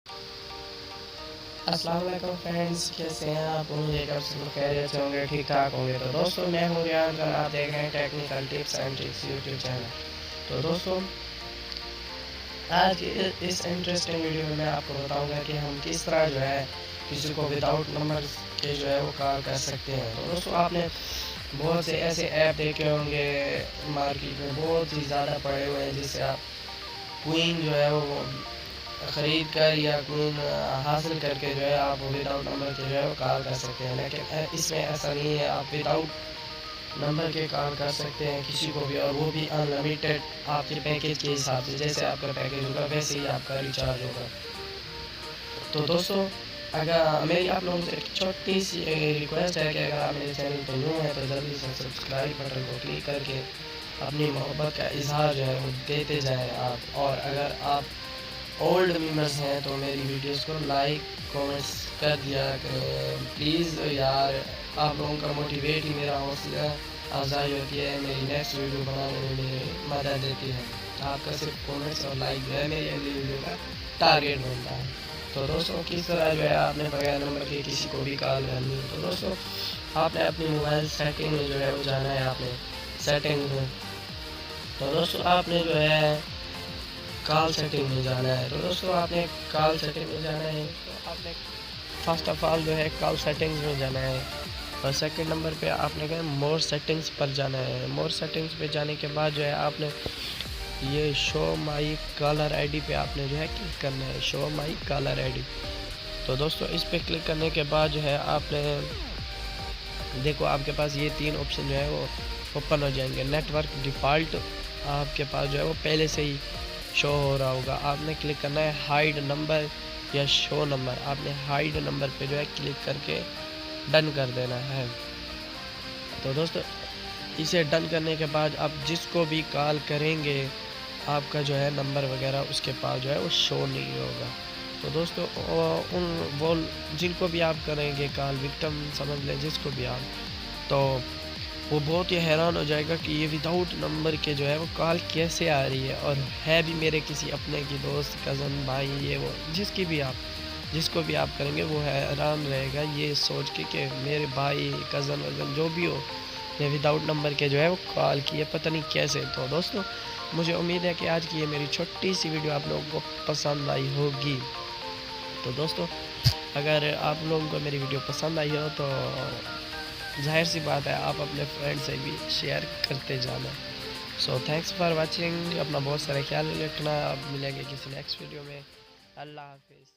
अस्सलाम वालेकुम फ्रेंड्स, कैसे हैं आप? उम्मीद है सब खैरियत से होंगे, ठीक ठाक होंगे। तो दोस्तों, मैं हूं रियान खान, आप देख रहे हैं technical tips and tricks YouTube channel. तो दोस्तों, आज इस इंटरेस्टिंग वीडियो में मैं आपको बताऊंगा कि हम किस तरह जो है किसी को विदाउट नंबर के जो है वो कॉल कर सकते हैं। तो दोस्तों, आपने बहुत से ऐसे ऐप देखे होंगे मार्केट में, बहुत ही ज़्यादा पड़े हुए हैं, जिससे आप क्वीन जो है वो ख़रीद कर या क्वीन हासिल करके जो है आप विदाउट नंबर के जो है वो कॉल कर सकते हैं। लेकिन इसमें ऐसा नहीं है, आप विदाउट नंबर के कॉल कर सकते हैं किसी को भी, और वो भी अनलिमिटेड आपके पैकेज के हिसाब से। जैसे आपका पैकेज होगा वैसे ही आपका रिचार्ज होगा। तो दोस्तों, अगर मेरी आप लोगों से एक छोटी सी रिक्वेस्ट है कि अगर आप मेरे चैनल पर न्यू हैं तो जल्दी से सब्सक्राइब बटन को क्लिक करके अपनी मोहब्बत का इजहार जो है वो देते जाएं आप। और अगर आप ओल्ड मेंबर्स हैं तो मेरी वीडियोस को लाइक कमेंट्स कर दिया करें प्लीज़ यार। आप लोगों का मोटिवेट ही मेरा हौसला अफजाई होती है, मेरी नेक्स्ट वीडियो बनाने में मेरी मदद देती है। आपका सिर्फ कमेंट्स और लाइक जो है मेरी अगली वीडियो का टारगेट बनता है। तो दोस्तों, किस तरह जो है आपने बगैर नंबर के किसी को भी कॉल करनी है। तो दोस्तों, आपने अपनी मोबाइल सेटिंग में जो है वो जाना है, आपने सेटिंग में। तो दोस्तों, आपने जो है कॉल सेटिंग में जाना है। तो दोस्तों, आपने कॉल सेटिंग में जाना है, तो आपने फर्स्ट ऑफ ऑल जो है कॉल सेटिंग्स में जाना है। और सेकंड नंबर पे आपने क्या मोर सेटिंग्स पर जाना है। मोर सेटिंग्स पे जाने के बाद जो है आपने ये शो माई कॉलर आईडी पे आपने जो है क्लिक करना है, शो माई कॉलर आईडी। तो दोस्तों, इस पे क्लिक करने के बाद जो है आपने देखो आपके पास ये तीन ऑप्शन जो है वो ओपन हो जाएंगे। नेटवर्क डिफ़ॉल्ट आपके पास जो है वो पहले से ही शो हो रहा होगा। आपने क्लिक करना है हाइड नंबर या शो नंबर। आपने हाइड नंबर पे जो है क्लिक करके डन कर देना है। तो दोस्तों, इसे डन करने के बाद आप जिसको भी कॉल करेंगे आपका जो है नंबर वगैरह उसके पास जो है वो शो नहीं होगा। तो दोस्तों, वो जिनको भी आप करेंगे कॉल, विक्टिम समझ लें जिसको भी आप, तो वो बहुत ही हैरान हो जाएगा कि ये विदाउट नंबर के जो है वो कॉल कैसे आ रही है, और है भी मेरे किसी अपने की दोस्त, कज़न, भाई, ये वो जिसको भी आप करेंगे वो हैरान रहेगा ये सोच के कि मेरे भाई, कज़न वज़न जो भी हो, ये विदाउट नंबर के जो है वो कॉल किए, पता नहीं कैसे। तो दोस्तों, मुझे उम्मीद है कि आज की ये मेरी छोटी सी वीडियो आप लोगों को पसंद आई होगी। तो दोस्तों, अगर आप लोगों को मेरी वीडियो पसंद आई हो तो जाहिर सी बात है आप अपने फ्रेंड से भी शेयर करते जाना। So thanks for watching. अपना बहुत सारा ख्याल रखना। आप मिलेंगे किसी नेक्स्ट वीडियो में। अल्लाह हाफिज़।